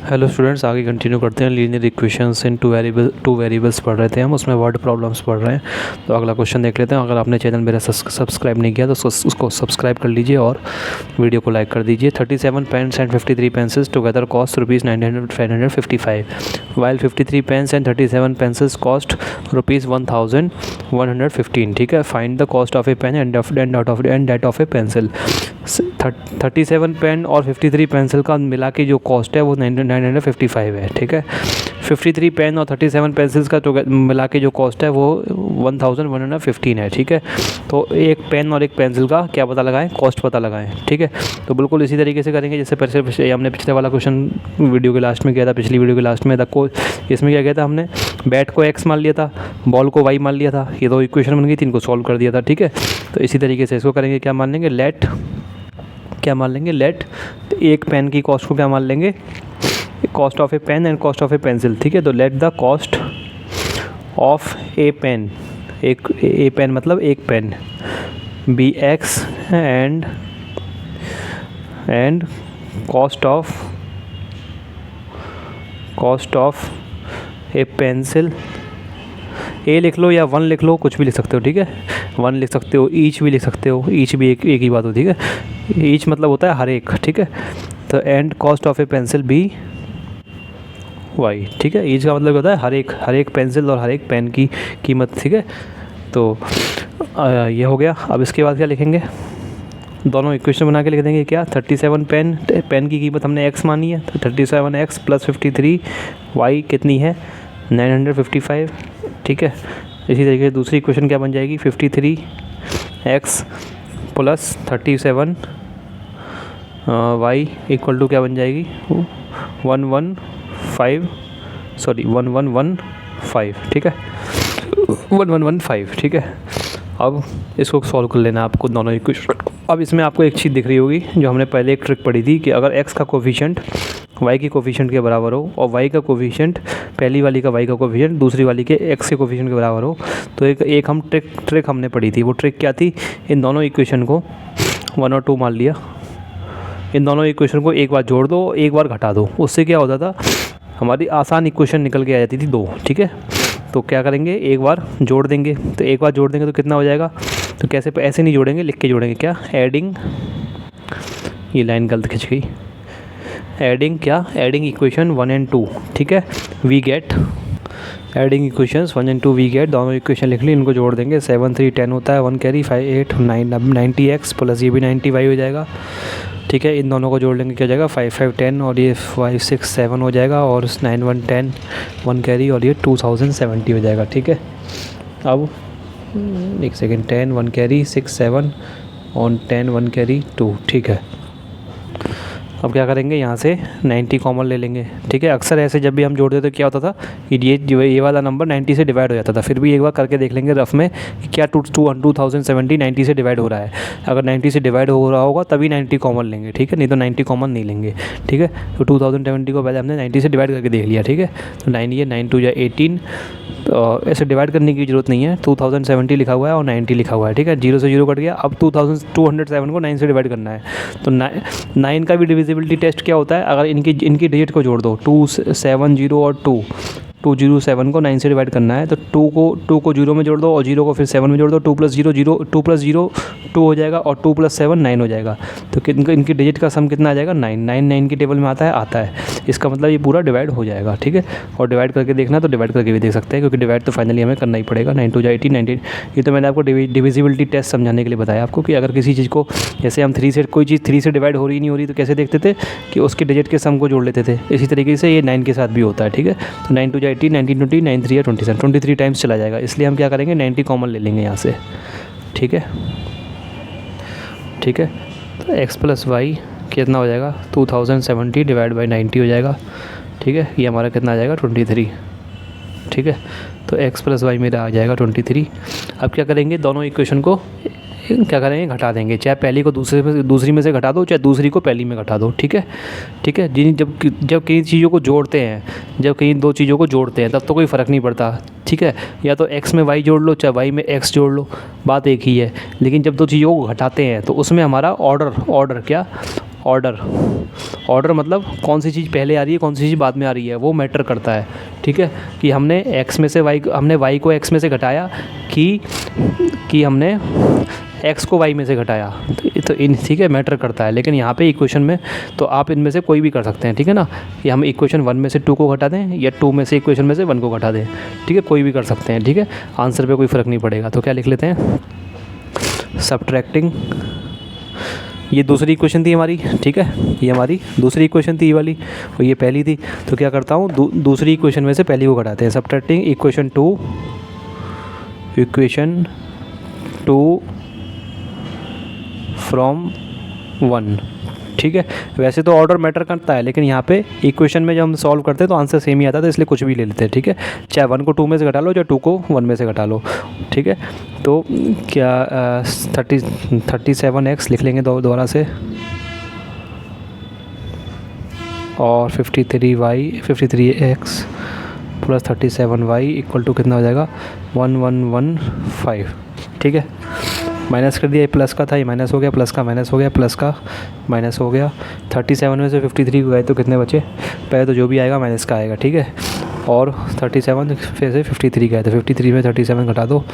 Hello students, आगे continue करते हैं। लीनियर इक्वेशंस इन टू वेरिएबल्स पढ़ रहे थे हम, उसमें वर्ड प्रॉब्लम्स पढ़ रहे हैं। तो अगला क्वेश्चन देख लेते हैं। अगर आपने चैनल मेरा सब्सक्राइब नहीं किया तो उसको सब्सक्राइब कर लीजिए और वीडियो को लाइक कर दीजिए। 37 pens and 53 pencils together cost ₹955, while 53 pens and 37 pencils cost ₹1115। ठीक है, find the cost of a pen and that of a pencil. 37 pen और 53 पेंसिल का मिला के जो कॉस्ट है वो 955 है। ठीक है, 53 पेन और 37 पेंसिल्स का मिला के जो कॉस्ट है वो 1115 है। ठीक है, तो एक पेन और एक पेंसिल का क्या पता लगाएं, कॉस्ट पता लगाएं। ठीक है, तो बिल्कुल इसी तरीके से करेंगे जैसे हमने पिछले वाला क्वेश्चन वीडियो के लास्ट में किया था। पिछली वीडियो के लास्ट में इसमें क्या किया था हमने, बैट को x मान लिया था, बॉल को y मान लिया था। ये दो इक्वेशन बन गई थी, इनको सॉल्व कर दिया था। ठीक है, तो इसी तरीके से इसको करेंगे। क्या मान लेंगे, लेट एक पेन की कॉस्ट को क्या मान लेंगे, cost of a pen and cost of a pencil. ठीक है, तो let the cost of a pen, a pen मतलब एक pen, be x and cost of a pencil. A लिख लो या 1 लिख लो, कुछ भी लिख सकते हो। ठीक है, 1 लिख सकते हो, ईच भी लिख सकते हो, ईच भी एक ही बात होती है। ठीक है, ईच मतलब होता है हर एक। ठीक है, तो and cost of a pencil be y. ठीक है, ईच का मतलब होता है हर एक पेंसिल और हर एक पेन की कीमत। ठीक है, तो ये हो गया। अब इसके बाद क्या लिखेंगे, दोनों इक्वेशन बना के लिख देंगे। क्या, 37 पेन की कीमत हमने x मानी है, तो 37x प्लस 53 y कितनी है, 955। ठीक है, इसी तरीके से दूसरी इक्वेशन क्या बन जाएगी, 53x plus 37 y equal to क्या बन जाएगी, 1115। ठीक है, 1115। ठीक है, अब इसको सॉल्व कर लेना आपको दोनों इक्वेशन। अब इसमें आपको एक चीज़ दिख रही होगी जो हमने पहले एक ट्रिक पढ़ी थी कि अगर x का कोफिशिएंट y की कोफिशिएंट के बराबर हो और y का कोफिशिएंट, पहली वाली का y का कोफिशिएंट दूसरी वाली के x के कोफिशिएंट के बराबर हो, तो एक हम ट्रिक हमने पढ़ी थी। वो ट्रिक क्या थी, इन दोनों इक्वेशन को 1 और 2 मान लिया, इन दोनों इक्वेशन को एक बार जोड़ दो, एक बार घटा दो। उससे क्या होता था, हमारी आसान इक्वेशन निकल के आ जाती थी 2। ठीक है, तो क्या करेंगे, एक बार जोड़ देंगे। तो एक बार जोड़ देंगे तो कितना हो जाएगा, तो कैसे, ऐसे नहीं जोड़ेंगे, लिख के जोड़ेंगे। क्या, एडिंग, ये लाइन गलत खिंच गई, एडिंग इक्वेशन 1 एंड 2। ठीक है, we get, adding equations 1 and 2 we get, दोनों इक्वेशन लिख ली, इनको जोड़ देंगे। 7 3 10 होता है, 1 कैरी 5 8 9 90x प्लस ये भी 90y हो जाएगा। ठीक है, इन दोनों को जोड़ लेंगे, क्या हो जाएगा, 5 5 10 और ये 5 6 7 हो जाएगा, और 9 1 10 1 कैरी और ये 2070 हो जाएगा। ठीक है, अब एक सेकेंड, 10 1 कैरी 6 7 और 10 1 कैरी 2। ठीक है, अब क्या करेंगे, यहाँ से 90 कॉमन ले लेंगे। ठीक है, अक्सर ऐसे जब भी हम जोड़ते तो क्या होता था कि ये वाला नंबर 90 से डिवाइड हो जाता था। फिर भी एक बार करके देख लेंगे रफ में कि क्या 2070 90 से डिवाइड हो रहा है। अगर 90 से डिवाइड हो रहा होगा तभी 90 कॉमन लेंगे। ठीक है, नहीं तो 90 कॉमन नहीं लेंगे। ठीक है, तो 2070 को पहले हमने 90 से डिवाइड करके देख लिया। ठीक है, तो 9 ये 9 2 18, ऐसे डिवाइड करने की ज़रूरत नहीं है। 2070 लिखा हुआ है और 90 लिखा हुआ है। ठीक है, 0 से 0 कट गया। अब 207 को 9 से डिवाइड करना है। तो 9 का भी डिविजिबिलिटी टेस्ट क्या होता है, अगर इनकी डिजिट को जोड़ दो, 2 7 0 और 207 को 9 से डिवाइड करना है। तो 2 को 0 में जोड़ दो और 0 को फिर 7 में जोड़ दो। 2 + 0 0, 2 + 0 2 हो जाएगा और 2 + 7 9 हो जाएगा। तो इनकी डिजिट का सम कितना आ जाएगा, 9 की टेबल में आता है। इसका मतलब ये पूरा डिवाइड हो जाएगा। ठीक है, और डिवाइड करके देखना तो डिवाइड करके भी देख सकते हैं, क्योंकि डिवाइड तो फाइनली हमें करना ही पड़ेगा। 9 2 18 19। ये तो मैंने आपको डिविजिबिलिटी टेस्ट समझाने के लिए बताया आपको कि अगर किसी चीज़ को, जैसे हम 3 से, कोई चीज़ 3 से डिवाइड हो रही नहीं हो रही, तो कैसे देखते थे कि उसके डिजिट के सम को जोड़ लेते थे। इसी तरीके से ये 9 के साथ भी होता है। ठीक है, तो 9 2 18 19 20 9 3 27 23 टाइम्स चला जाएगा। इसलिए हम क्या करेंगे, 90 कॉमन ले लेंगे यहाँ से। ठीक है, तो x प्लस वाई कितना हो जाएगा, 2070 डिवाइड बाई 90 हो जाएगा। ठीक है, ये हमारा कितना आ जाएगा, 23। ठीक है, तो x प्लस वाई मेरा आ जाएगा 23। अब क्या करेंगे, दोनों इक्वेशन को क्या करेंगे, घटा देंगे। चाहे पहली को दूसरी में से घटा दो, चाहे दूसरी को पहली में घटा दो। ठीक है, जब कई चीज़ों को जोड़ते हैं, जब कहीं दो चीज़ों को जोड़ते हैं, तब तो कोई फ़र्क नहीं पड़ता। ठीक है, या तो x में y जोड़ लो, चाहे y में x जोड़ लो, बात एक ही है। लेकिन जब दो चीज़ों को घटाते हैं तो उसमें हमारा ऑर्डर क्या, ऑर्डर मतलब कौन सी चीज़ पहले आ रही है, कौन सी चीज़ बाद में आ रही है, वो मैटर करता है, ठीक है। कि हमने x में से हमने y को x में से घटाया कि हमने x को y में से घटाया, तो इन ठीक है, मैटर करता है। लेकिन यहाँ पे इक्वेशन में तो आप इनमें से कोई भी कर सकते हैं, ठीक है ना। कि हम इक्वेशन 1 में से 2 को घटा दें या 2 में से इक्वेशन में से 1 को घटा दें, ठीक है, कोई भी कर सकते हैं, ठीक है। आंसर पे कोई फ़र्क नहीं पड़ेगा। तो क्या लिख लेते हैं, सब्ट्रैक्टिंग, ये दूसरी इक्वेशन थी हमारी, ठीक है, ये हमारी दूसरी इक्वेशन थी ये वाली, और ये पहली थी। तो क्या करता हूँ, दूसरी इक्वेशन में से पहली को घटाते हैं। सब्ट्रैक्टिंग इक्वेशन 2 फ्रॉम 1, ठीक है। वैसे तो ऑर्डर मैटर करता है, लेकिन यहाँ पे इक्वेशन में जब हम सॉल्व करते हैं तो आंसर सेम ही आता है, तो इसलिए कुछ भी ले लेते हैं, ठीक है। चाहे 1 को 2 में से घटा लो, चाहे 2 को 1 में से घटा लो, ठीक है। तो क्या 37x लिख लेंगे दोबारा से, और 53x plus 37y equal to कितना हो जाएगा, 1115, ठीक है। माइनस कर दिया, ये प्लस का था, ये माइनस हो गया, प्लस का माइनस हो गया, प्लस का माइनस हो गया। 37 में से 53 को गए तो कितने बचे, पहले तो जो भी आएगा माइनस का आएगा, ठीक है। और 37 फिर से 53 गए तो 53 में 37 घटा दो,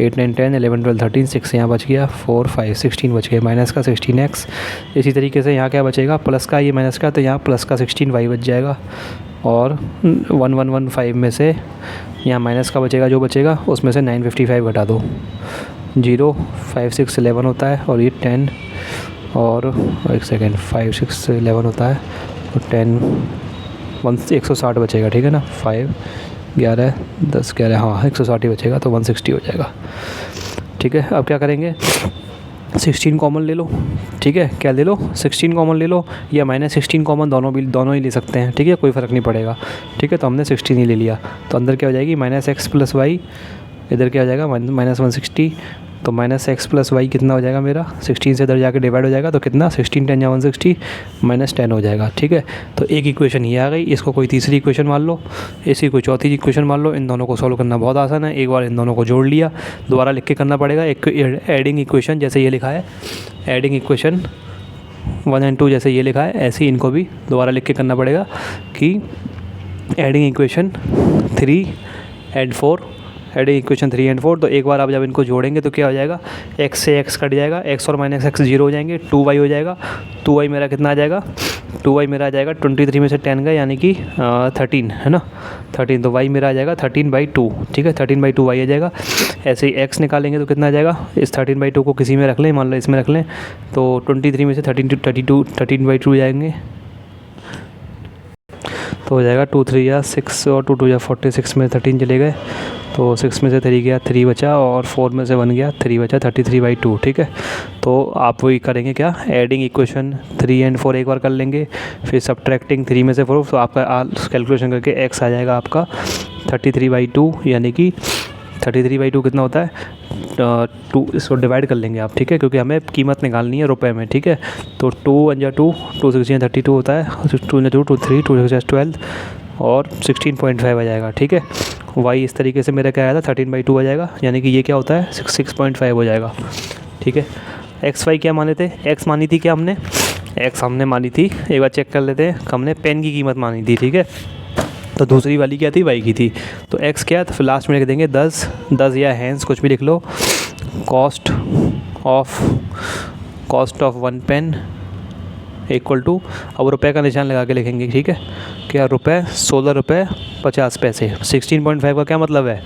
8 9 10 11 12 13 6 यहाँ बच गया, 4 5 16 बच गए, माइनस का 16x। इसी तरीके से यहाँ क्या बचेगा, प्लस का, ये माइनस का, तो यहाँ प्लस का 16y बच जाएगा। और 1115 में से यहाँ माइनस का बचेगा, जो बचेगा उसमें से 955 घटा दो, 0 5 6 11 होता है, और ये 10 और 1 सेकेंड 5 6 11 होता है, और 10 160 बचेगा, ठीक है ना। 5 11 10 11, हाँ 160 ही बचेगा, तो 160 हो जाएगा, ठीक है। अब क्या करेंगे, 16 कॉमन ले लो, ठीक है। क्या ले लो, 16 कॉमन ले लो, या -16 कॉमन, दोनों ही ले सकते हैं, ठीक है, कोई फ़र्क नहीं पड़ेगा, ठीक है। तो हमने 16 ही ले लिया, तो अंदर क्या हो जाएगी, -x + y, इधर क्या हो जाएगा, -160, तो -x + y कितना हो जाएगा मेरा, 16 से इधर जाके डिवाइड हो जाएगा, तो कितना, 16 10 या 160 -10 हो जाएगा, ठीक है। तो एक इक्वेशन ये आ गई, इसको कोई तीसरी इक्वेशन मान लो, इसी कोई चौथी इक्वेशन मान लो। इन दोनों को सॉल्व करना बहुत आसान है, एक बार इन दोनों को जोड़ लिया, दोबारा लिख के करना पड़ेगा। एक एडिंग इक्वेशन जैसे ये लिखा है, एडिंग इक्वेशन 1 और 2 जैसे ये लिखा है, ऐसे ही इनको भी दोबारा लिख के करना पड़ेगा कि एडिंग इक्वेशन 3 और 4, एडिंग इक्वेशन 3 और 4। तो एक बार आप जब इनको जोड़ेंगे तो क्या हो जाएगा, x से x कट जाएगा, x और -x 0 हो जाएंगे, 2y हो जाएगा। 2y मेरा कितना आ जाएगा, 2y मेरा आ जाएगा 23 में से 10 गए, यानी कि 13 है ना, 13। तो y मेरा आ जाएगा 13/2, ठीक है, 13/2 y आ जाएगा। ऐसे ही x निकालेंगे तो कितना आ जाएगा, इस 13/2 को किसी में रख लें, मान लो इसमें रख लें, तो 23 में से 13/2 जाएंगे, तो हो जाएगा 2 3 या 6 और 2 2 या 46 में 13 चले गए, तो 6 में से 3 गया, 3 बचा, और 4 में से 1 गया, 3 बचा, 33/2, ठीक है। तो आप वही करेंगे क्या, एडिंग इक्वेशन 3 और 4 एक बार कर लेंगे, फिर सब्ट्रैक्टिंग 3 में से 4, तो आपका कैलकुलेशन करके x आ जाएगा आपका 33/2, यानी कि 33/2 कितना होता है, 2, इसको डिवाइड कर लेंगे आप, ठीक है, क्योंकि हमें कीमत निकालनी है रुपए में, ठीक है। तो 2 1 जा 2, 2 6 जा 32 होता है, 2 2 2 3, 2 6 12 और 16.5 आ जाएगा, ठीक है। y इस तरीके से मेरा क्या आया था, 13/2 आ जाएगा, यानी कि ये क्या होता है, 6.5 हो जाएगा, ठीक है। xy क्या माने थे, x मानी थी क्या हमने, x हमने मानी थी, एक बार चेक कर लेते हैं, हमने पेन की कीमत मानी थी, ठीक है। तो दूसरी वाली क्या थी, y की थी। तो x क्या, तो फिर लास्ट में लिख देंगे 10 या हैंस कुछ भी लिख लो, cost of 1 pen equal to, अब रुपए का निशान लगा के लिखेंगे, ठीक है। क्या रुपए, 16 रुपये 50 पैसे। 16.5 का क्या मतलब है,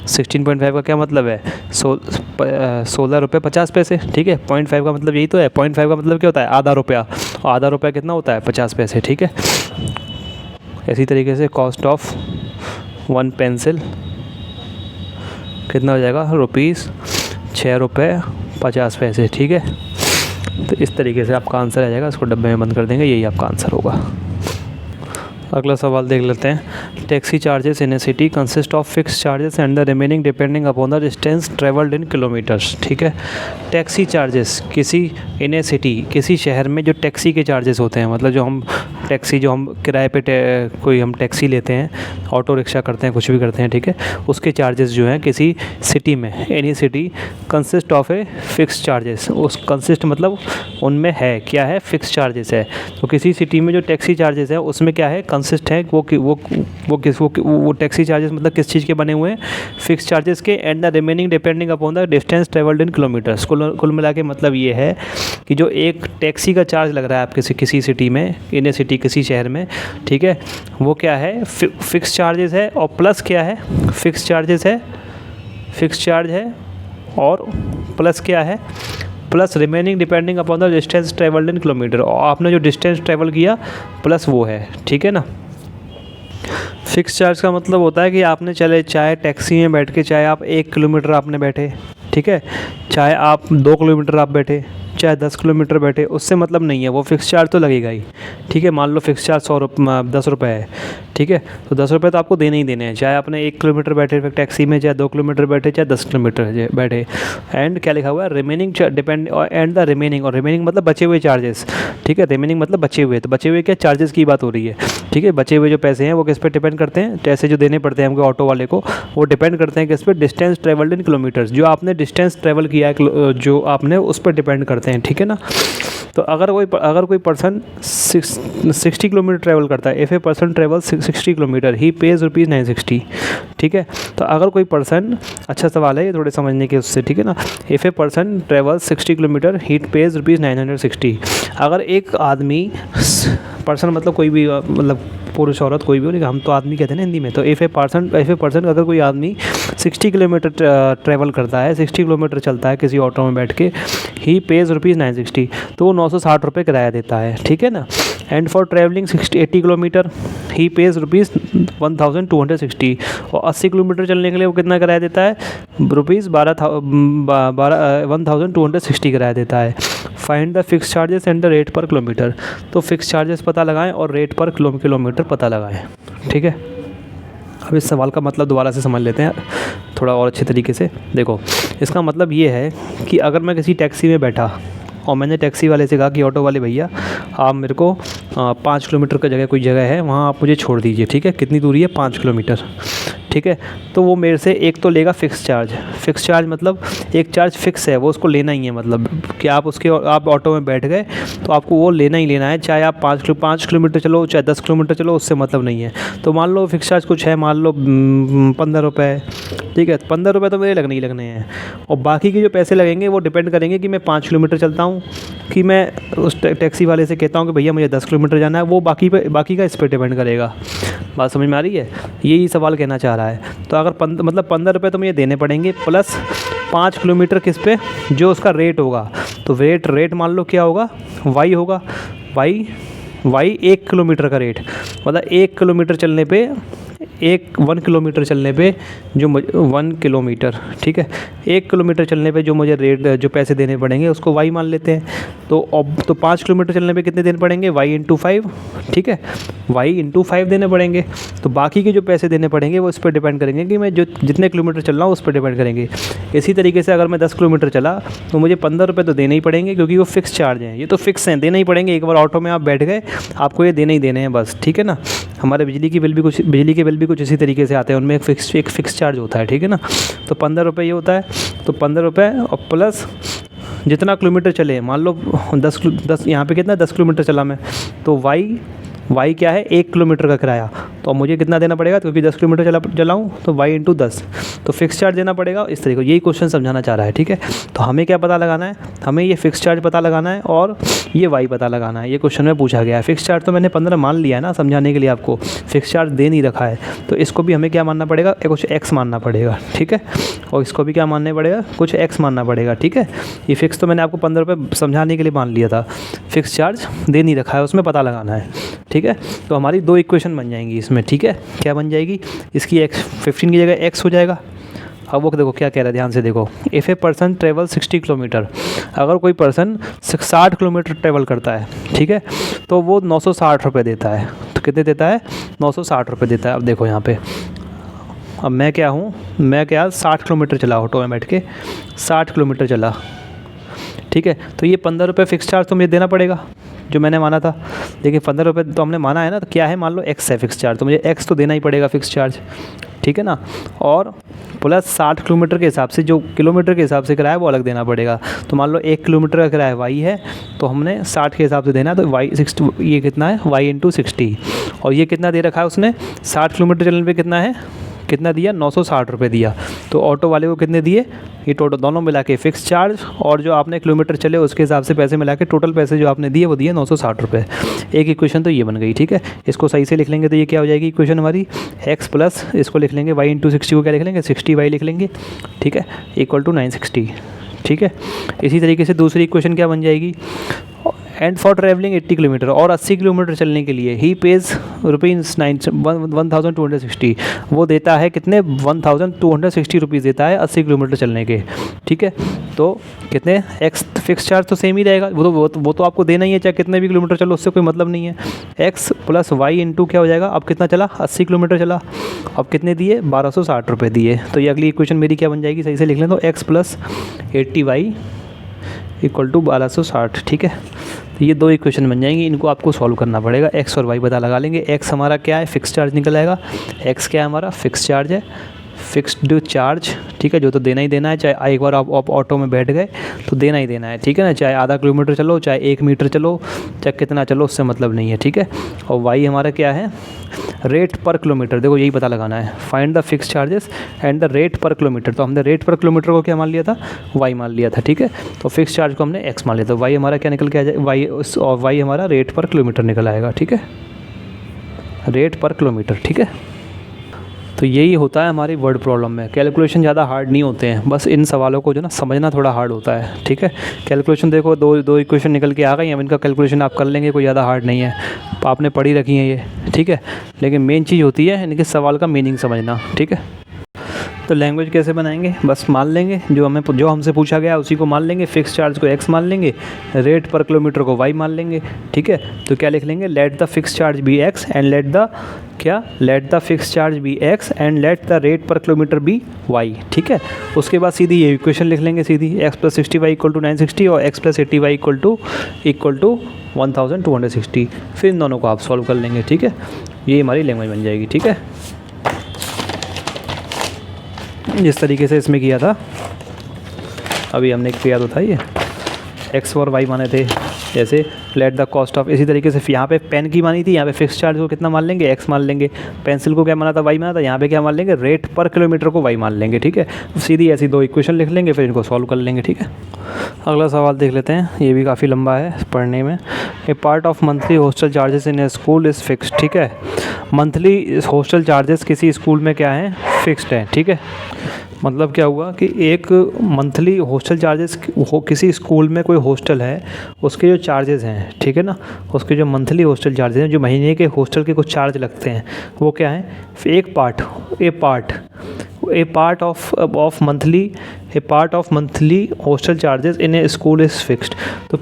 16.5 का क्या मतलब है, 16 रुपये 50 पैसे, ठीक है। 0.5 का मतलब यही तो है, 0.5 का मतलब क्या होता है, आधा रुपया, और आधा रुपया कितना होता है, 50 पैसे, ठीक है। इसी तरीके से कॉस्ट ऑफ 1 पेंसिल कितना हो जाएगा, ₹6.50, ठीक है। तो इस तरीके से आपका आंसर आ जाएगा, इसको डब्बे में बंद कर देंगे, यही आपका आंसर होगा। अगला सवाल देख लेते हैं, taxi charges in A city consist of fix charges and the remaining depending upon the distance travelled in kilometres, ठीक है। टैक्सी चार्जेस किसी इन ए सिटी, किसी शहर में जो टैक्सी के चार्जेस होते हैं, मतलब जो हम टैक्सी जो हम किराए पे कोई हम टैक्सी लेते हैं, ऑटो रिक्शा करते हैं, कुछ भी करते हैं, ठीक है, उसके चार्जेस जो हैं किसी सिटी में, any city consist of a fix charges, उस कंसिस्ट मतलब उनमें है क्या है, फिक्स चार्जेस है। तो किसी सिटी में जो टैक्सी चार्जेस है उसमें क्या है, कंसिस्ट है वो टैक्सी चार्जेस मतलब किस चीज़ के बने हुए हैं, फिक्स चार्जेस के, and the remaining depending upon the distance travelled in kilometres. कुल मिला के मतलब ये है कि जो एक टैक्सी का चार्ज लग रहा है आप किसी सिटी में, इन ए सिटी किसी शहर में, ठीक है, वो क्या है, फिक्स चार्जेस है, और प्लस क्या है, फिक्स चार्जेस है, फिक्स चार्ज है, और प्लस क्या है, plus remaining depending upon the distance travelled in kilometre, और आपने जो डिस्टेंस ट्रेवल किया प्लस वो है, ठीक है ना। फिक्स चार्ज का मतलब होता है कि आपने चाहे टैक्सी में बैठ के चाहे आप 1 किलोमीटर आपने बैठे, ठीक है, चाहे आप 2 किलोमीटर आप बैठे, चाहे 10 किलोमीटर बैठे, उससे मतलब नहीं है, वो फिक्स चार्ज तो लगेगा ही, ठीक है। मान लो फिक्स चार्ज 10 रुपये है, ठीक है, तो 10 रुपये तो आपको देने ही देने हैं, चाहे आपने 1 किलोमीटर बैठे टैक्सी में, चाहे 2 किलोमीटर बैठे, चाहे 10 किलोमीटर बैठे। एंड क्या लिखा हुआ है, remaining depend and the remaining, और रिमेनिंग मतलब बचे हुए चार्जेस, ठीक है, रिमेनिंग मतलब बचे हुए, तो बचे हुए क्या, चार्जेस की बात हो रही है, ठीक है। बचे हुए जो पैसे हैं वो किस पे डिपेंड करते हैं, पैसे जो देने पड़ते हैं हमको ऑटो वाले को, वो डिपेंड करते हैं किस पे, डिस्टेंस ट्रेवल्ड इन किलोमीटर्स, जो आपने डिस्टेंस ट्रेवल किया है जो आपने उस पर डिपेंड करते हैं, ठीक है ना। तो अगर कोई पर्सन 60 किलोमीटर ट्रैवल करता है, if a person travel 60 kilometre he page ₹960, ठीक है। तो अगर कोई पर्सन, अच्छा सवाल है ये थोड़े समझने के उससे, ठीक है ना, if a person travel 60 kilometre he page ₹960। अगर एक आदमी, पर्सन मतलब कोई भी, मतलब पुरुष औरत कोई भी हो, लेकिन हम तो आदमी कहते हैं ना हिंदी में, तो इफ़ ए पर्सन अगर कोई आदमी 60 किलोमीटर ट्रैवल करता है, 60 किलोमीटर चलता है किसी ऑटो में बैठ के, ही पेज ₹960, तो वो 960 रुपये किराया देता है, ठीक है ना। And for travelling 80 kilometre he page ₹1260, और 80 किलोमीटर चलने के लिए वो कितना किराया देता है, ₹1260 किराया देता है। Find the fixed charges and the rate per kilometre, तो फिक्स चार्जेस पता लगाएं और रेट पर किलोमीटर पता लगाएं, ठीक है। अब इस सवाल का मतलब दोबारा से समझ लेते हैं थोड़ा और अच्छे तरीके से। देखो, इसका मतलब ये है कि अगर मैं किसी टैक्सी में बैठा और मैंने टैक्सी वाले से कहा कि ऑटो वाले भैया आप मेरे को 5 किलोमीटर का जगह कोई जगह है वहाँ आप मुझे छोड़ दीजिए, ठीक है, कितनी दूरी है, 5 किलोमीटर, ठीक है। तो वो मेरे से एक तो लेगा फिक्स चार्ज मतलब एक चार्ज फिक्स है, वो उसको लेना ही है, मतलब कि आप ऑटो में बैठ गए तो आपको वो लेना ही लेना है, चाहे आप 5 किलोमीटर चलो, चाहे 10 किलोमीटर चलो, उससे मतलब नहीं है। तो मान लो फिक्स चार्ज कुछ है, मान लो 15 रुपये, ठीक है, 15 रुपये तो मेरे लगने ही लगने हैं, और बाकी के जो पैसे लगेंगे वो डिपेंड करेंगे कि मैं 5 किलोमीटर चलता हूँ, कि मैं उस टैक्सी वाले से कहता हूँ कि भैया मुझे 10 किलोमीटर जाना है, वो बाकी का इस पर डिपेंड करेगा। बात समझ में आ रही है, यही सवाल कहना चाह रहा है। तो अगर 15 रुपये तो मुझे देने पड़ेंगे, प्लस 5 किलोमीटर किस पे, जो उसका रेट होगा, तो रेट मान लो क्या होगा, वाई होगा, वाई 1 किलोमीटर का रेट, मतलब 1 किलोमीटर चलने पे 1 किलोमीटर चलने पे जो 1 किलोमीटर, ठीक है, 1 किलोमीटर चलने पे जो मुझे रेट जो पैसे देने पड़ेंगे उसको वाई मान लेते हैं। तो 5 किलोमीटर चलने पे कितने देने पड़ेंगे, वाई इंटू 5, ठीक है, वाई इंटू 5 देने पड़ेंगे। तो बाकी के जो पैसे देने पड़ेंगे वो इस पर डिपेंड करेंगे कि मैं जो जितने किलोमीटर चल रहा हूँ उस पर डिपेंड करेंगे। इसी तरीके से अगर मैं 10 किलोमीटर चला तो मुझे 15 रुपये तो देने ही पड़ेंगे, क्योंकि वो फिक्स चार्ज हैं, ये तो फिक्स हैं, देने ही पड़ेंगे। एक बार ऑटो में आप बैठ गए आपको ये देने ही देने हैं बस, ठीक है ना। हमारे बिजली के बिल भी कुछ इसी तरीके से आते हैं, उनमें एक फिक्स चार्ज होता है, ठीक है ना। तो 15 रुपये ये होता है, तो 15 रुपये और प्लस जितना किलोमीटर चले, मान लो 10 यहाँ पे कितना 10 किलोमीटर चला मैं, तो वाई क्या है, 1 किलोमीटर का किराया, तो मुझे कितना देना पड़ेगा, क्योंकि 10 किलोमीटर चलाऊँ तो वाई इंटू 10, तो फिक्स चार्ज देना पड़ेगा। इस तरीके यही क्वेश्चन समझाना चाह रहा है, ठीक है। तो हमें क्या पता लगाना है, हमें ये फिक्स चार्ज पता लगाना है और ये वाई पता लगाना है। ये क्वेश्चन में पूछा गया है। फिक्स चार्ज तो मैंने 15 मान लिया है ना समझाने के लिए, आपको फिक्स चार्ज दे नहीं रखा है, तो इसको भी हमें क्या मानना पड़ेगा, कुछ एक्स मानना पड़ेगा, ठीक है, और इसको भी क्या मानना पड़ेगा, कुछ एक्स मानना पड़ेगा, ठीक है। ये फिक्स तो मैंने आपको 15 रुपये समझाने के लिए मान लिया था, फिक्स चार्ज दे नहीं रखा है, उसमें पता लगाना है, ठीक है। तो हमारी 2 इक्वेशन बन जाएंगी इसमें, ठीक है। क्या बन जाएगी, इसकी x 15 की जगह x हो जाएगा। अब वो देखो क्या कह रहा है, ध्यान से देखो, if a person travel 60 kilometre, अगर कोई पर्सन 60 किलोमीटर ट्रेवल करता है, ठीक है, तो वो 960 रुपये देता है। तो कितने देता है, 960 रुपये देता है। अब देखो यहाँ पे, अब मैं क्या 60 किलोमीटर चला ऑटो में बैठ के, 60 किलोमीटर चला, ठीक है, तो ये 15 रुपये फिक्स चार्ज तो मुझे देना पड़ेगा, जो मैंने माना था। देखिए 15 रुपये तो हमने माना है ना, तो क्या है, मान लो एक्स है फिक्स चार्ज, तो मुझे एक्स तो देना ही पड़ेगा फिक्स चार्ज, ठीक है ना। और प्लस 60 किलोमीटर के हिसाब से, जो किलोमीटर के हिसाब से किराया वो अलग देना पड़ेगा। तो मान लो 1 किलोमीटर का किराया वाई है, तो हमने 60 के हिसाब से देना है, तो वाई 60, ये कितना है, वाई इंटू 60। और ये कितना दे रखा है उसने, 60 किलोमीटर चलने पे कितना है, कितना दिया, 960 रुपये दिया। तो ऑटो वाले को कितने दिए, ये टोटल दोनों मिला के फिक्स चार्ज और जो आपने किलोमीटर चले उसके हिसाब से पैसे मिला के टोटल पैसे जो आपने दिए वो दिए 960 रुपये। एक इक्वेशन तो ये बन गई, ठीक है। इसको सही से लिख लेंगे तो ये क्या हो जाएगी इक्वेशन हमारी, एक्स प्लस इसको लिख लेंगे वाई इंटू 60 को क्या लिख लेंगे, 60 वाई लिख लेंगे, ठीक है, इक्वल टू 960, ठीक है। इसी तरीके से दूसरी इक्वेशन क्या बन जाएगी, एंड फॉर ट्रैवलिंग 80 किलोमीटर, और 80 किलोमीटर चलने के लिए ही पेज रुपीज़ 1260, वो देता है कितने, 1260 रुपीज़ देता है 80 किलोमीटर चलने के, ठीक है। तो कितने, एक्स फिक्स चार्ज तो सेम ही रहेगा, वो तो आपको देना ही है, चाहे कितने भी किलोमीटर चलो, उससे कोई मतलब नहीं है। एक्स प्लस वाई इंटू क्या हो जाएगा, अब कितना चला, 80 किलोमीटर चला, अब कितने दिए, 1260 रुपये दिए। तो ये अगली इक्वेशन मेरी क्या बन जाएगी, सही से लिख लें तो x plus 80 y equal to 1260, ठीक है। तो ये दो इक्वेशन बन जाएंगी, इनको आपको सॉल्व करना पड़ेगा। एक्स और वाई पता लगा लेंगे। एक्स हमारा क्या है, फिक्स चार्ज निकल आएगा, एक्स क्या है हमारा, फिक्स चार्ज है, फिक्स्ड चार्ज, ठीक है, जो तो देना ही देना है, चाहे एक बार आप ऑटो में बैठ गए तो देना ही देना है, ठीक है ना, चाहे आधा किलोमीटर चलो, चाहे 1 मीटर चलो, चाहे कितना चलो, उससे मतलब नहीं है, ठीक है। और वाई हमारा क्या है, रेट पर किलोमीटर, देखो यही पता लगाना है, find the fixed charges and the rate per kilometre. तो हमने रेट पर किलोमीटर को क्या मान लिया था, वाई मान लिया था, ठीक है। तो फिक्स चार्ज को हमने एक्स मान लिया, तो वाई हमारा क्या निकल के आ जाए, वाई, और वाई हमारा रेट पर किलोमीटर निकल आएगा, ठीक है, रेट पर किलोमीटर, ठीक है। तो यही होता है हमारी वर्ड प्रॉब्लम में। कैलकुलेशन ज़्यादा हार्ड नहीं होते हैं, बस इन सवालों को जो ना समझना थोड़ा हार्ड होता है, ठीक है। कैलकुलेशन देखो दो इक्वेशन निकल के आ गई, अब इनका कैलकुलेशन आप कर लेंगे, कोई ज़्यादा हार्ड नहीं है, आपने पढ़ी रखी है ये, ठीक है। लेकिन मेन चीज़ होती है इनके सवाल का मीनिंग समझना, ठीक है। तो लैंग्वेज कैसे बनाएंगे, बस मान लेंगे जो हमसे पूछा गया उसी को मान लेंगे, फिक्स चार्ज को एक्स मान लेंगे, रेट पर किलोमीटर को वाई मान लेंगे, ठीक है। तो क्या लिख लेंगे, let the fix charge be x and let the fix charge be x and let the rate per kilometre be y, ठीक है। उसके बाद सीधी ये इक्वेशन लिख लेंगे, सीधी x plus 60 y equal to 960 और x plus 80 y equal to 1260। फिर इन दोनों को आप सॉल्व कर लेंगे, ठीक है। ये हमारी लैंग्वेज बन जाएगी, ठीक है। जिस तरीके से इसमें किया था, अभी हमने किया तो था, ये एक्स और वाई माने थे, जैसे लेट द कॉस्ट ऑफ, इसी तरीके से यहाँ पे पेन की मानी थी, यहाँ पे फिक्स चार्ज को कितना मान लेंगे, एक्स मान लेंगे, पेंसिल को क्या माना था, वाई माना था, यहाँ पे क्या मान लेंगे, रेट पर किलोमीटर को वाई मान लेंगे, ठीक है। सीधी ऐसी दो इक्वेशन लिख लेंगे, फिर इनको सॉल्व कर लेंगे, ठीक है। अगला सवाल देख लेते हैं, ये भी काफ़ी लंबा है पढ़ने में। A part of monthly hostel charges in a school is fixed, ठीक है। मंथली हॉस्टल चार्जेस किसी स्कूल में क्या है, फिक्स्ड है, ठीक है। मतलब क्या हुआ कि एक मंथली हॉस्टल चार्जेस किसी स्कूल में कोई हॉस्टल है, उसके जो चार्जेस हैं, ठीक है ना, उसके जो मंथली हॉस्टल चार्जेस हैं, जो महीने के हॉस्टल के कुछ चार्ज लगते हैं, वो क्या है, एक part of monthly hostel charges in a school is fixed. तो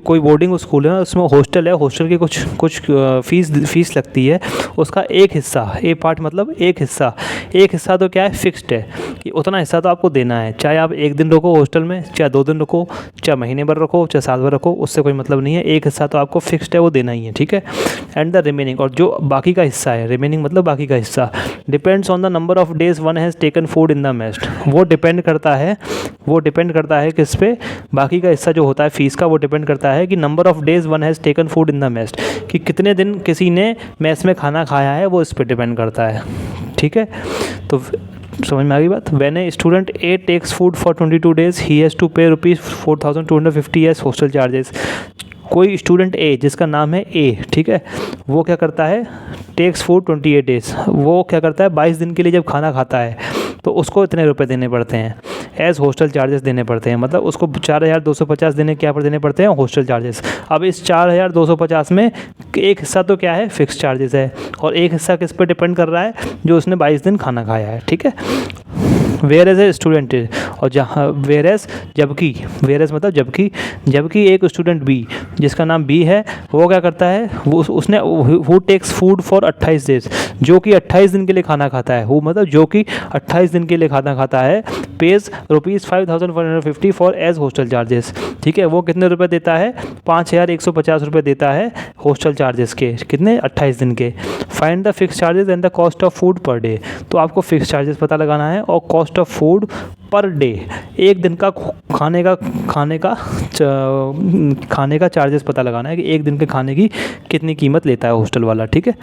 कोई बोर्डिंग स्कूल है, उसमें हॉस्टल है, हॉस्टल की कुछ फीस लगती है, उसका एक हिस्सा, ए पार्ट मतलब एक हिस्सा तो क्या है, फिक्स्ड है कि उतना हिस्सा तो आपको देना है, चाहे आप 1 दिन रुको हॉस्टल में, चाहे 2 दिन रुको, चाहे महीने भर रखो, चाहे साल भर रखो, उससे कोई मतलब नहीं है, एक हिस्सा तो आपको फिक्स्ड है, वो देना ही है, ठीक है। एंड द रिमेनिंग, और जो बाकी का हिस्सा है, रिमेनिंग मतलब बाकी का हिस्सा, depends on the number of days one has taken food in the mess. वो डिपेंड करता है किस पे, बाकी का हिस्सा जो होता है फीस का, वो डिपेंड करता है कि number of days one has taken food in the mess, कि कितने दिन किसी ने मेस में खाना खाया है, वो इस पर डिपेंड करता है, ठीक है। तो समझ में आ गई बात। When a student A takes food for 22 days he has to pay ₹4,250 as hostel charges. कोई स्टूडेंट ए जिसका नाम है ए, ठीक है, वो क्या करता है, टेक्स फूड 28 days, वो क्या करता है 22 दिन के लिए जब खाना खाता है तो उसको इतने रुपए देने पड़ते हैं, एज हॉस्टल चार्जेस देने पड़ते हैं, मतलब उसको 4,250 देने क्या पर देने पड़ते हैं, हॉस्टल चार्जेस। अब इस 4,250 में एक हिस्सा तो क्या है, फिक्स चार्जेस है, और एक हिस्सा किस पे डिपेंड कर रहा है, जो उसने 22 दिन खाना खाया है, ठीक है। वेयर एज ए स्टूडेंट ए, और जहाँ वेयर एज जबकि, वेयर एज मतलब जबकि एक स्टूडेंट बी जिसका नाम बी है, वो क्या करता है, वो उसने who takes food for 28 days, जो कि 28 दिन के लिए खाना खाता है, वो मतलब जो कि 28 दिन के लिए खाना खाता है, pays ₹5,150 for as hostel charges, ठीक है। वो कितने रुपए देता है, 5,150 रुपये देता है हॉस्टल चार्जेस के, कितने, 28 दिन के। Find the fixed charges and the cost of food per day, तो आपको फिक्स चार्जेस पता लगाना है और cost of food per day, एक दिन का खाने का चार्जेस पता लगाना है कि एक दिन के खाने की कितनी कीमत लेता है हॉस्टल वाला, ठीक है।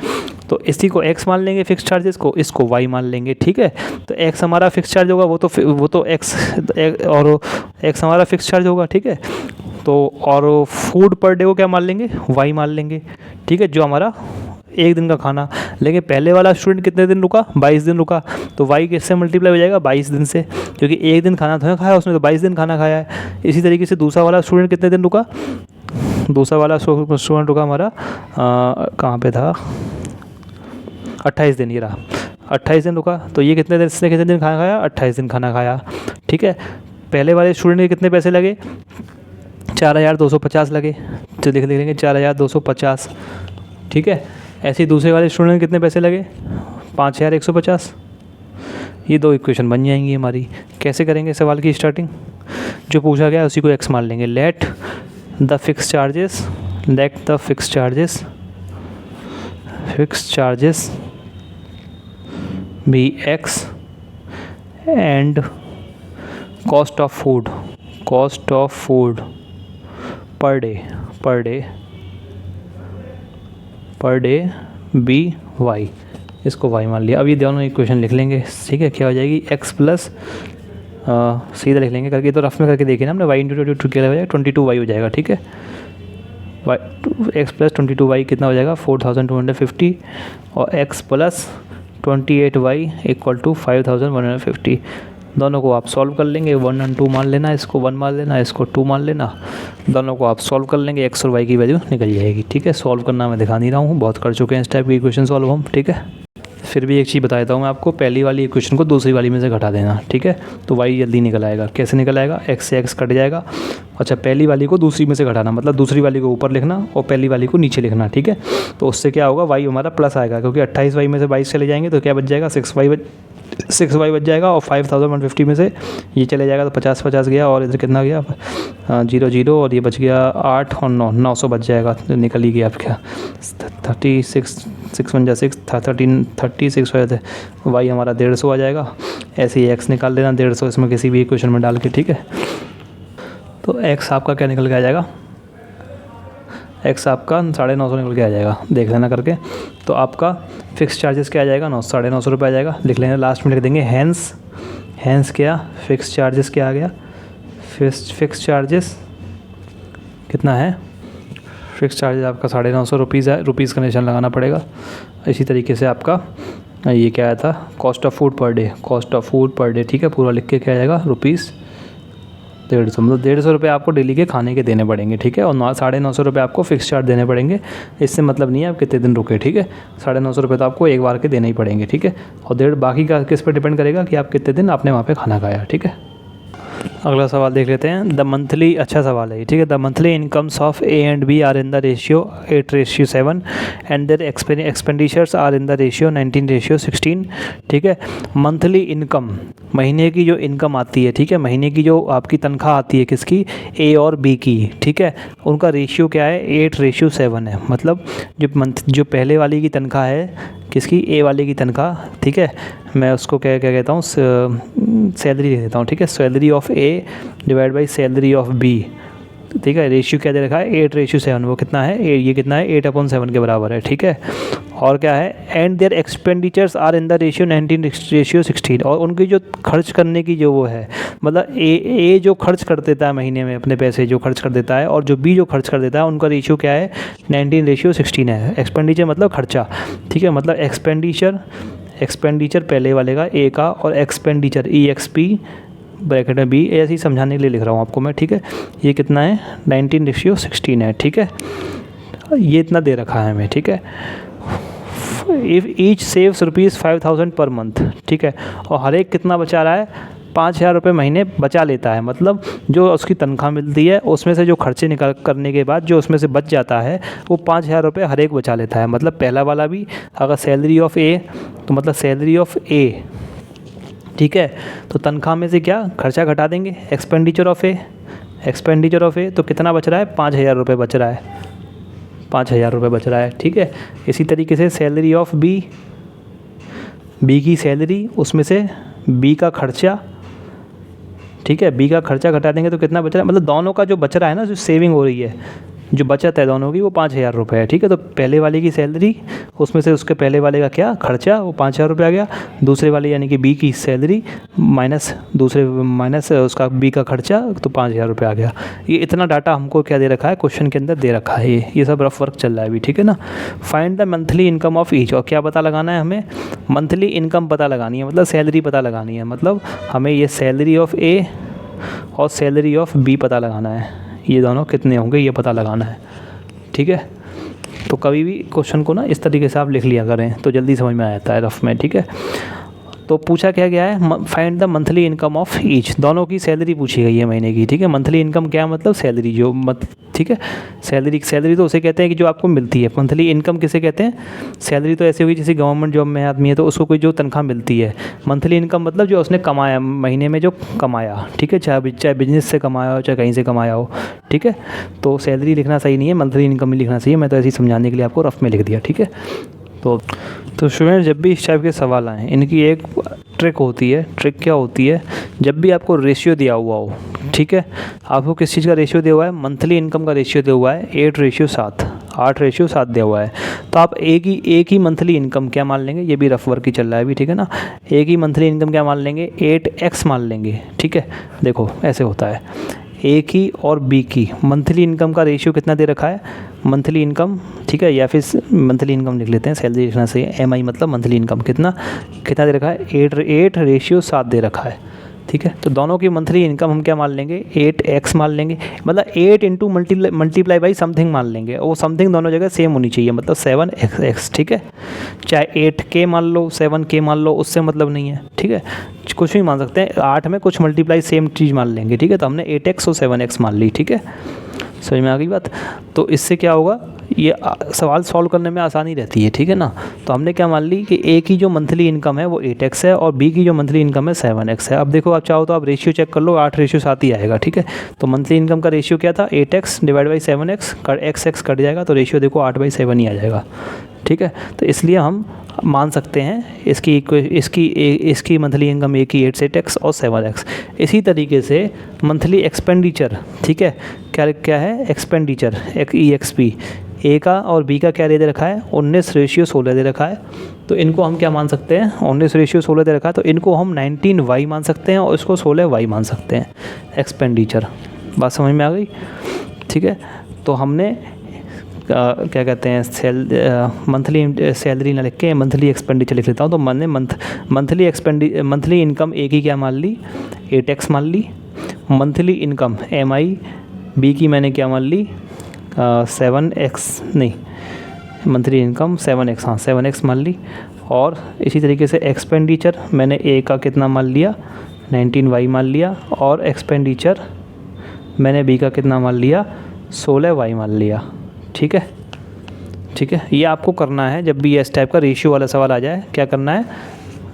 तो इसी को x मान लेंगे फिक्स चार्जेस को, इसको y मान लेंगे, ठीक है। तो x हमारा फिक्स चार्ज होगा, वो तो x और x हमारा फिक्स चार्ज होगा, ठीक है। तो और फूड पर डे को क्या मान लेंगे, y मान लेंगे, ठीक है, जो हमारा एक दिन का खाना। लेकिन पहले वाला स्टूडेंट कितने दिन रुका, 22 दिन रुका, तो y किससे मल्टीप्लाई हो जाएगा, 22 दिन से, क्योंकि एक दिन खाना थोड़ा खाया उसने, तो 22 दिन खाना खाया है। इसी तरीके से दूसरा वाला स्टूडेंट कितने दिन रुका, दूसरा वाला स्टूडेंट रुका हमारा कहाँ पे था, 28 दिन, ये रहा 28 दिन रुका, तो ये कितने दिन खाना खाया, 28 दिन खाना खाया, ठीक है। पहले वाले स्टूडेंट के कितने पैसे लगे, 4,250 लगे, तो लिख लेंगे 4,250, ठीक है। ऐसे ही दूसरे वाले स्टूडेंट के कितने पैसे लगे, 5,150। ये दो इक्वेशन बन जाएंगी हमारी। कैसे करेंगे सवाल की स्टार्टिंग, जो पूछा गया उसी को x मान लेंगे। Let the fixed charges be x and cost of food per day be y, इसको y मान लिया। अब ये दोनों इक्वेशन लिख लेंगे, ठीक है। क्या हो जाएगी, x प्लस सीधा लिख लेंगे करके, तो रफ में करके देखिए ना हमने, y इंटू 22 क्या हो जाएगा, 22y हो जाएगा, ठीक है। x प्लस 22y कितना हो जाएगा, 4,250, और x plus 28y equal to 5,150। दोनों को आप सॉल्व कर लेंगे, 1 और 2 मान लेना, इसको 1 मान लेना, इसको 2 मान लेना, दोनों को आप सॉल्व कर लेंगे, x और y की वैल्यू निकल जाएगी, ठीक है। सॉल्व करना मैं दिखा नहीं रहा हूँ, बहुत कर चुके हैं इस टाइप की इक्वेशन सॉल्व हम, ठीक है। फिर भी एक चीज़ बता देता हूँ मैं आपको, पहली वाली इक्वेशन को दूसरी वाली में से घटा देना, ठीक है। तो y जल्दी निकल आएगा। कैसे निकल आएगा, x से x कट जाएगा। अच्छा, पहली वाली को दूसरी में से घटाना, मतलब दूसरी वाली को ऊपर लिखना और पहली वाली को नीचे लिखना, ठीक है। तो उससे क्या होगा, y हमारा प्लस आएगा, क्योंकि 28y में से 22 चले जाएंगे तो क्या बच जाएगा, 6y बच जाएगा, और 5,150 में से ये चले जाएगा तो 50 गया, और इधर कितना गया, 0 और ये बच गया 8 और 900 बच जाएगा, तो निकल ही गया आपका 36 36 वजह से y हमारा 150 आ जाएगा। ऐसे ही x निकाल लेना 150 इसमें किसी भी इक्वेशन में डाल के, ठीक है। तो x आपका क्या निकल के आ जाएगा, x आपका 950 निकल के आ जाएगा, देख लेना करके। तो आपका फिक्स चार्जेस क्या आ जाएगा, 950 रुपये आ जाएगा, लिख लेंगे, लास्ट में लिख देंगे हैंस क्या, फिक्स चार्जेस क्या आ गया, फिक्स चार्जेस कितना है, फिक्स चार्जेस आपका 950 रुपीज़ है, रुपीज़ का निशान लगाना पड़ेगा। इसी तरीके से आपका ये क्या आया था, cost of food per day, ठीक है। पूरा लिख के क्या आ जाएगा, ₹150, मतलब 150 रुपये आपको डेली के खाने के देने पड़ेंगे, ठीक है। और 950 रुपये आपको फिक्स चार्ज देने पड़ेंगे। इससे मतलब नहीं है आप कितने दिन रुके, ठीक है। 950 रुपये तो आपको एक बार के देने ही पड़ेंगे, ठीक है। और बाकी का किस पर डिपेंड करेगा कि आप कितने दिन आपने वहाँ पे खाना खाया, ठीक है। अगला सवाल देख लेते हैं। द मंथली, अच्छा सवाल है, ठीक है। The monthly incomes of A and B are in the ratio 8:7 and their expenditures are in the ratio 19:16, ठीक है। मंथली इनकम, महीने की जो इनकम आती है, ठीक है, महीने की जो आपकी तनख्वाह आती है, किसकी, ए और बी की, ठीक है। उनका रेशियो क्या है, 8:7 है। मतलब जो पहले वाली की तनख्वाह है, किसकी, ए वाले की तनख्वाह, ठीक है। मैं उसको क्या कहता हूँ, सैलरी दे देता हूँ, ठीक है। Salary of A divide by salary of B, ठीक है। रेशियो क्या दे रखा है, 8:7, वो कितना है, ये कितना है, 8/7 के बराबर है, ठीक है। और क्या है, and their expenditures are in the ratio 19:16, और उनकी जो खर्च करने की जो वो है, मतलब ए जो खर्च कर देता है महीने में अपने पैसे जो खर्च कर देता है, और जो बी जो खर्च कर देता है, उनका रेशियो क्या है, 19:16 है। एक्सपेंडिचर मतलब खर्चा, ठीक है। मतलब एक्सपेंडिचर पहले वाले का ए का, और एक्सपेंडिचर EXP ब्रैकेट में बी, ऐसे ही समझाने के लिए लिख रहा हूँ आपको मैं, ठीक है। ये कितना है, 19:16 है, ठीक है। ये इतना दे रखा है हमें, ठीक है। If each saves ₹5,000 per month, ठीक है, और हर एक कितना बचा रहा है, 5,000 रुपये महीने बचा लेता है, मतलब जो उसकी तनख्वाह मिलती है उसमें से जो खर्चे निकाल करने के बाद जो उसमें से बच जाता है वो 5,000 रुपये हर एक बचा लेता है। मतलब पहला वाला भी अगर सैलरी ऑफ ए, तो मतलब सैलरी ऑफ ए, ठीक है, तो तनख्वाह में से क्या खर्चा घटा देंगे, expenditure of a, expenditure of a, तो कितना बच रहा है, 5,000 रुपये बच रहा है, 5,000 रुपये बच रहा है, ठीक है। इसी तरीके से सैलरी ऑफ बी, बी की सैलरी, उसमें से बी का खर्चा, ठीक है, बी का खर्चा घटा देंगे तो कितना बच रहा है, मतलब दोनों का जो बच रहा है ना, जो सेविंग हो रही है, जो बचत है दोनों की, वो 5,000 रुपये है, ठीक है। तो पहले वाले की सैलरी, उसमें से उसके पहले वाले का क्या खर्चा, वो 5,000 रुपये आ गया, दूसरे वाले यानी कि बी की सैलरी माइनस दूसरे माइनस उसका बी का खर्चा, तो 5,000 रुपये आ गया। ये इतना डाटा हमको क्या दे रखा है, क्वेश्चन के अंदर दे रखा है, ये सब रफ वर्क चल रहा है अभी, ठीक है ना। Find the monthly income of each, और क्या पता लगाना है हमें, मंथली इनकम पता लगानी है, मतलब सैलरी पता लगानी है, मतलब हमें ये सैलरी ऑफ ए और सैलरी ऑफ बी पता लगाना है, ये दोनों कितने होंगे ये पता लगाना है, ठीक है। तो कभी भी क्वेश्चन को ना इस तरीके से आप लिख लिया करें तो जल्दी समझ में आ जाता है रफ में, ठीक है। तो पूछा क्या गया है, find the monthly income of each, दोनों की सैलरी पूछी गई है महीने की, ठीक है। मंथली इनकम क्या मतलब सैलरी, जो ठीक है, सैलरी, सैलरी तो उसे कहते हैं कि जो आपको मिलती है। मंथली इनकम किसे कहते हैं, सैलरी तो ऐसे होगी जैसे गवर्नमेंट जॉब में आदमी है तो उसको कोई जो तनख्वाह मिलती है। मंथली इनकम मतलब जो उसने कमाया महीने में, जो कमाया, ठीक है, चाहे बिजनेस से कमाया हो चाहे कहीं से कमाया हो, ठीक है। तो सैलरी लिखना सही नहीं है, मंथली इनकम ही लिखना चाहिए, मैं तो ऐसे ही समझाने के लिए आपको रफ में लिख दिया, ठीक है। तो स्टूडेंट जब भी इस टाइप के सवाल आएँ, इनकी एक ट्रिक होती है। ट्रिक क्या होती है, जब भी आपको रेशियो दिया हुआ हो, ठीक है, आपको किस चीज़ का रेशियो दिया हुआ है, मंथली इनकम का रेशियो दिया हुआ है 8:7, 8:7 दिया हुआ है, तो आप एक ही मंथली इनकम क्या मान लेंगे, ये भी रफ वर्क ही चल रहा है अभी, ठीक है ना। एक ही मंथली इनकम क्या मान लेंगे, 8x मान लेंगे, ठीक है। देखो ऐसे होता है, ए की और बी की मंथली इनकम का रेशियो कितना दे रखा है, मंथली इनकम, ठीक है, या फिर मंथली इनकम लिख लेते हैं, सैलरी लिखना सही है, MI मतलब मंथली इनकम, कितना दे रखा है, 8:7 दे रखा है, ठीक है। तो दोनों की मंथली इनकम हम क्या मान लेंगे, 8x मान लेंगे, मतलब 8 इंटू मल्टीप्लाई बाई समथिंग मान लेंगे, और वो समथिंग दोनों जगह सेम होनी चाहिए, मतलब 7x, ठीक है। चाहे 8k मान लो, 7k मान लो, उससे मतलब नहीं है, ठीक है, कुछ भी मान सकते हैं, 8 में कुछ मल्टीप्लाई सेम चीज़ मान लेंगे, ठीक है। तो हमने 8x और 7x मान ली, ठीक है, समझ में आ गई बात। तो इससे क्या होगा, ये सवाल सॉल्व करने में आसानी रहती है, ठीक है ना। तो हमने क्या मान ली कि ए की जो मंथली इनकम है वो 8x है और बी की जो मंथली इनकम है 7x है। अब देखो आप चाहो तो आप रेशियो चेक कर लो, 8:7 ही आएगा, ठीक है। तो मंथली इनकम का रेशियो क्या था, 8x divide by 7x, x cut जाएगा तो रेशियो देखो 8/7 ही आ जाएगा, ठीक है। तो इसलिए हम मान सकते हैं इसकी मंथली इनकम ए की 8x और 7x। इसी तरीके से मंथली एक्सपेंडिचर, ठीक है, क्या है एक्सपेंडिचर, EXP, ए का और बी का क्या दे रखा है, 19:16 दे रखा है। तो इनको हम क्या मान सकते हैं, 19:16 दे रखा है, तो इनको हम 19y मान सकते हैं और इसको 16y मान सकते हैं एक्सपेंडिचर। बात समझ में आ गई, ठीक है। तो हमने क्या कहते हैं, मंथली सैलरी ना लिख के मंथली एक्सपेंडिचर लिख लेता हूँ। तो मैंने मंथली इनकम ए की क्या मान ली, 8x मान ली, मंथली इनकम MI बी की मैंने क्या मान ली, 7x, नहीं, मंथली इनकम 7x, हाँ 7x मान ली। और इसी तरीके से एक्सपेंडिचर मैंने ए का कितना मान लिया, 19y मान लिया, और एक्सपेंडिचर मैंने बी का कितना मान लिया, 16y मान लिया, ठीक है, ठीक है। ये आपको करना है जब भी इस टाइप का रेशियो वाला सवाल आ जाए, क्या करना है,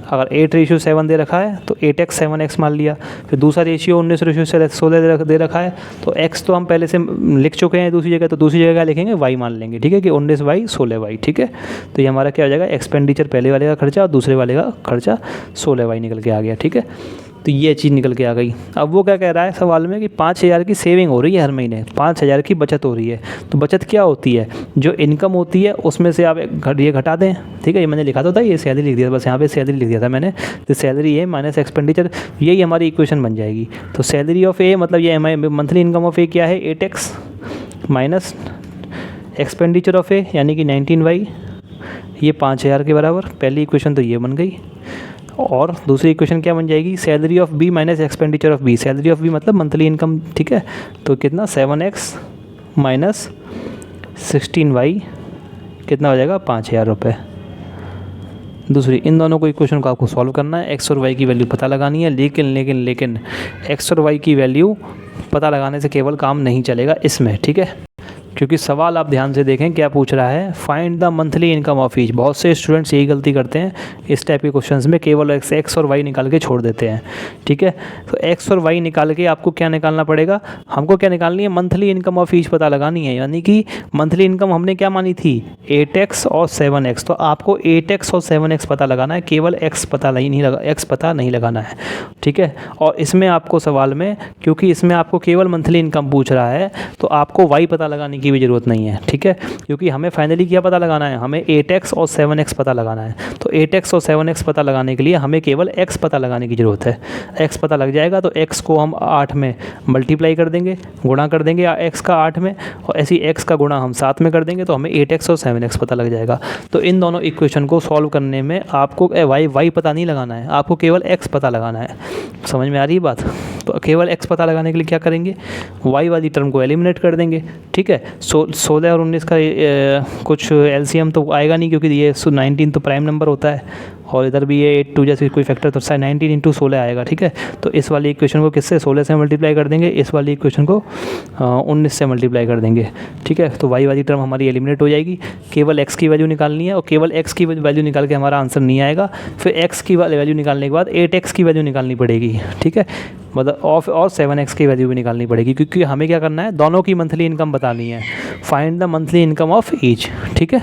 अगर 8:7 दे रखा है तो 8x 7x मान लिया, फिर दूसरा रेशियो 19:16 दे रखा है तो x तो हम पहले से लिख चुके हैं दूसरी जगह, तो दूसरी जगह क्या लिखेंगे, y मान लेंगे, ठीक है, कि 19y 16y, ठीक है। तो ये हमारा क्या हो जाएगा, एक्सपेंडिचर पहले वाले का खर्चा और दूसरे वाले का खर्चा 16y निकल के आ गया, ठीक है। तो ये चीज़ निकल के आ गई। अब वो क्या कह रहा है सवाल में कि 5,000 की सेविंग हो रही है हर महीने, 5,000 की बचत हो रही है। तो बचत क्या होती है, जो इनकम होती है उसमें से आप ये घटा दें, ठीक है। ये मैंने लिखा तो था, ये सैलरी लिख दिया, बस यहाँ पे सैलरी लिख दिया था मैंने, तो सैलरी है माइनस एक्सपेंडिचर, यही हमारी इक्वेशन बन जाएगी। तो सैलरी ऑफ ए मतलब ये मंथली इनकम ऑफ ए क्या है, 8x माइनस एक्सपेंडिचर ऑफ ए यानी कि 19y, ये 5,000 के बराबर। पहली इक्वेशन तो ये बन गई। और दूसरी इक्वेशन क्या बन जाएगी, salary of B minus expenditure of B, salary of B मतलब मंथली इनकम, ठीक है। तो कितना 7x माइनस 16y कितना हो जाएगा, 5,000 रुपये, दूसरी, इन दोनों को इक्वेशन को आपको सॉल्व करना है, एक्स और वाई की वैल्यू पता लगानी है, लेकिन एक्स और वाई की वैल्यू पता लगाने से केवल काम नहीं चलेगा इसमें, ठीक है। क्योंकि सवाल आप ध्यान से देखें क्या पूछ रहा है, find the monthly income of each. बहुत से स्टूडेंट्स यही गलती करते हैं इस टाइप के क्वेश्चंस में, केवल एक्स और वाई निकाल के छोड़ देते हैं, ठीक है। तो एक्स और वाई निकाल के आपको क्या निकालना पड़ेगा, हमको क्या निकालनी है, मंथली इनकम ऑफ ईच पता लगानी है। यानी कि मंथली इनकम हमने क्या मानी थी, 8x और 7x, तो आपको 8x और 7x पता लगाना है, केवल x पता नहीं लगाना है, ठीक है। और इसमें आपको सवाल में, क्योंकि इसमें आपको केवल मंथली इनकम पूछ रहा है, तो आपको y पता लगाने की भी ज़रूरत नहीं है, ठीक है। क्योंकि हमें फाइनली क्या पता लगाना है, हमें 8x और 7x पता लगाना है। तो 8x और 7x पता लगाने के लिए हमें केवल x पता लगाने की ज़रूरत है। x पता लग जाएगा तो x को हम 8 में मल्टीप्लाई कर देंगे, गुणा कर देंगे x का 8 में, और ऐसी x का गुणा हम 7 में कर देंगे, तो हमें 8x और 7x पता लग जाएगा। तो इन दोनों इक्वेशन को सॉल्व करने में आपको y पता नहीं लगाना है, आपको केवल x पता लगाना है। समझ में आ रही है बात। तो केवल x पता लगाने के लिए क्या करेंगे, y वाली टर्म को एलिमिनेट कर देंगे, ठीक है। 16 और 19 का कुछ एलसीएम तो आएगा नहीं, क्योंकि ये 19 तो प्राइम नंबर होता है, और इधर भी ये 8 2 जैसे कोई फैक्टर, तो 19 इंटू 16 आएगा, ठीक है। तो इस वाली इक्वेशन को किससे, 16 से मल्टीप्लाई कर देंगे, इस वाली इक्वेशन को 19 से मल्टीप्लाई कर देंगे, ठीक है। तो y वाली टर्म हमारी एलिमिनेट हो जाएगी, केवल x की वैल्यू निकालनी है, और केवल x की वैल्यू निकाल के हमारा आंसर नहीं आएगा, फिर x की वैल्यू निकालने के बाद 8x की वैल्यू निकालनी पड़ेगी, ठीक है। मतलब और 7x की वैल्यू भी निकालनी पड़ेगी, क्योंकि हमें क्या करना है, दोनों की मंथली इनकम बतानी है। Find the monthly income of each, ठीक है।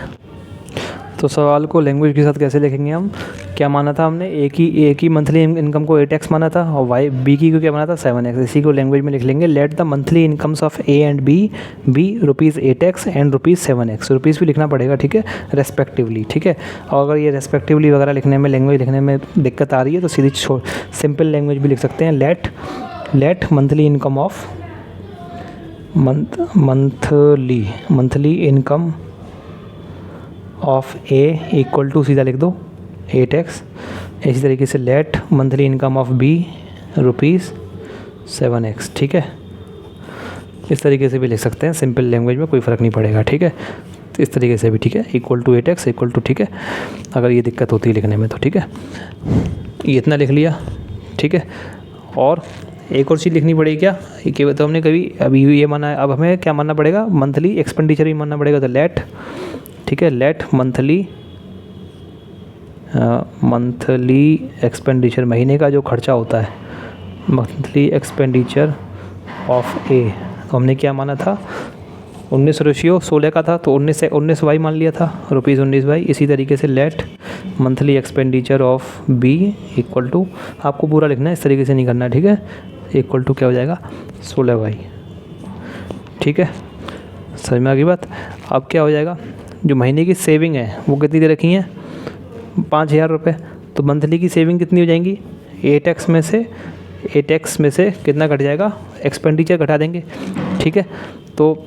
तो सवाल को लैंग्वेज के साथ कैसे लिखेंगे हम, क्या माना था हमने, ए की मंथली इनकम को 8x माना था, और बी की को क्या माना था, 7x। इसी को लैंग्वेज में लिख लेंगे, let the monthly incomes of A and B ₹8x and ₹7x। Rupees भी लिखना पड़ेगा, ठीक है, रेस्पेक्टिवली, ठीक है। और अगर ये रेस्पेक्टिवली वगैरह लिखने में, लैंग्वेज लिखने में दिक्कत आ रही है, तो सीधी सिंपल लैंग्वेज भी लिख सकते हैं, let monthly income of monthly income of A equal to, सीधा लिख दो 8x। इसी तरीके से let monthly income of B ₹7x, ठीक है। इस तरीके से भी लिख सकते हैं सिंपल लैंग्वेज में, कोई फ़र्क नहीं पड़ेगा, ठीक है। तो इस तरीके से भी ठीक है, equal to 8x equal to, ठीक है। अगर ये दिक्कत होती है लिखने में तो ठीक है, ये इतना लिख लिया, ठीक है। और एक और चीज़ लिखनी पड़ेगी क्या, कि तो हमने कभी अभी ये माना है, अब हमें क्या मानना पड़ेगा, मंथली एक्सपेंडिचर भी मानना पड़ेगा। तो लेट, ठीक है, लेट मंथली एक्सपेंडिचर, महीने का जो खर्चा होता है, मंथली एक्सपेंडिचर ऑफ ए, तो हमने क्या माना था, 19 रेशियो 16 का था, तो 19 वाई मान लिया था, ₹19 वाई। इसी तरीके से let monthly expenditure of B equal to, आपको पूरा लिखना है, इस तरीके से नहीं करना है, ठीक है, इक्वल टू क्या हो जाएगा, 16 वाई, ठीक है। समझ में आ गई बात। अब क्या हो जाएगा, जो महीने की सेविंग है वो कितनी दे रखी है, 5,000 रुपये। तो मंथली की सेविंग कितनी हो जाएंगी, 8x में से कितना घट जाएगा, एक्सपेंडिचर घटा देंगे, ठीक है। तो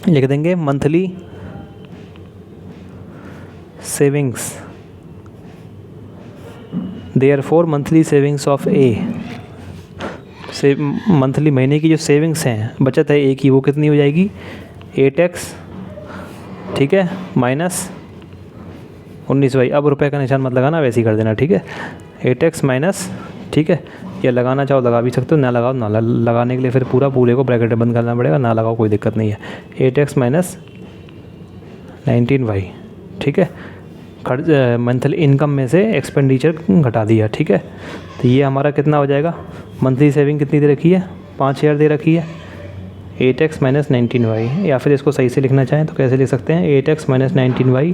लिख देंगे monthly savings, therefore monthly savings of a, से मंथली महीने की जो सेविंग्स हैं, बचत है ए की, वो कितनी हो जाएगी, 8x, ठीक है, माइनस 19 वाई। अब रुपए का निशान मत लगाना, वैसे ही कर देना, ठीक है, 8x माइनस, ठीक है। या लगाना चाहो लगा भी सकते हो, ना लगाओ ना, लगाने के लिए फिर पूरे को ब्रैकेट बंद करना पड़ेगा, ना लगाओ कोई दिक्कत नहीं है। 8x माइनस 19y, ठीक है। खर्च मंथली इनकम में से एक्सपेंडिचर घटा दिया, ठीक है। तो ये हमारा कितना हो जाएगा, मंथली सेविंग कितनी दे रखी है, 5,000 दे रखी है, 8x माइनस 19y। या फिर इसको सही से लिखना चाहें तो कैसे लिख सकते हैं, 8x minus 19y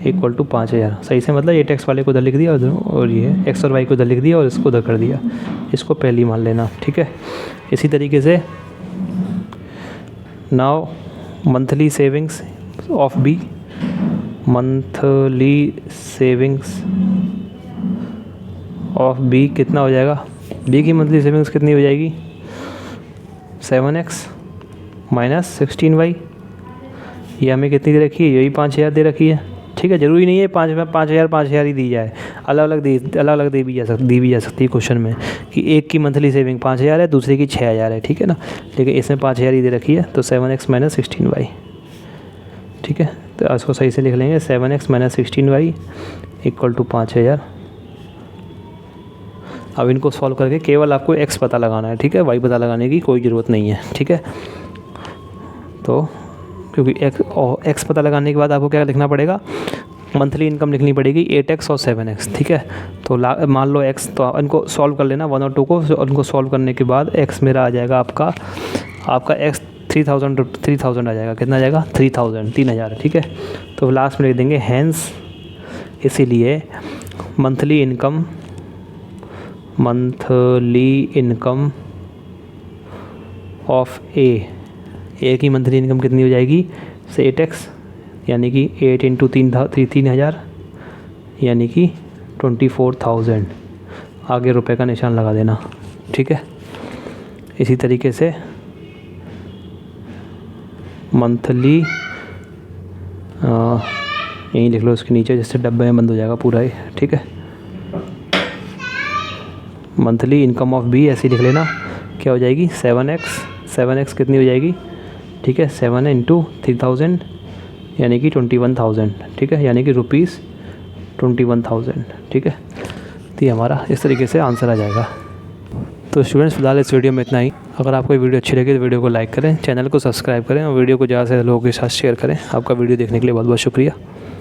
equal to 5,000। सही से मतलब 8x वाले को उधर लिख दिया, और ये x और y को उधर लिख दिया, और इसको उधर कर दिया, इसको पहली मान लेना, ठीक है। इसी तरीके से now monthly savings of B, monthly savings of B कितना हो जाएगा, बी की मंथली सेविंग्स कितनी हो जाएगी, 7x माइनस 16y। ये हमें कितनी दे रखी है, यही 5,000 दे रखी है, ठीक है। ज़रूरी नहीं है 5,000 ही दी जाए, अलग अलग दी भी जा सकती है क्वेश्चन में, कि एक की मंथली सेविंग 5,000 है, दूसरे की 6,000 है, ठीक है ना। लेकिन इसमें 5,000 ही दे रखी है, तो 7x माइनस 16y, ठीक है। तो इसको सही से लिख लेंगे, 7x minus 16y equal to 5000। अब इनको सॉल्व करके केवल आपको x पता लगाना है, ठीक है, y पता लगाने की कोई ज़रूरत नहीं है, ठीक है। तो क्योंकि x पता लगाने के बाद आपको क्या लिखना पड़ेगा, मंथली इनकम लिखनी पड़ेगी 8x और 7x, ठीक है। तो मान लो x, तो इनको सॉल्व कर लेना 1 और 2 को, उनको सॉल्व करने के बाद x मेरा आ जाएगा आपका x 3000 आ जाएगा। कितना आ जाएगा? 3000, ठीक है। तो लास्ट में लिख देंगे हैंस, इसीलिए मंथली इनकम ऑफ ए की मंथली इनकम कितनी हो जाएगी? से 8x, यानी कि 8 इंटू 3000 यानी कि 24,000। आगे रुपए का निशान लगा देना, ठीक है। इसी तरीके से मंथली यहीं लिख लो उसके नीचे, जिससे डब्बे में बंद हो जाएगा पूरा ही, ठीक है। मंथली इनकम ऑफ बी ऐसे लिख लेना, क्या हो जाएगी? 7x कितनी हो जाएगी? ठीक है, 7 इंटू 3000 यानी कि 21,000, ठीक है, यानी कि रुपीज़ 21,000, ठीक है। तो ये हमारा इस तरीके से आंसर आ जाएगा। तो स्टूडेंट्स फिलहाल इस वीडियो में इतना ही। अगर आपको ये वीडियो अच्छी लगी तो वीडियो को लाइक करें, चैनल को सब्सक्राइब करें और वीडियो को ज़्यादा से ज़्यादा लोगों के साथ शेयर करें। आपका वीडियो देखने के लिए बहुत बहुत शुक्रिया।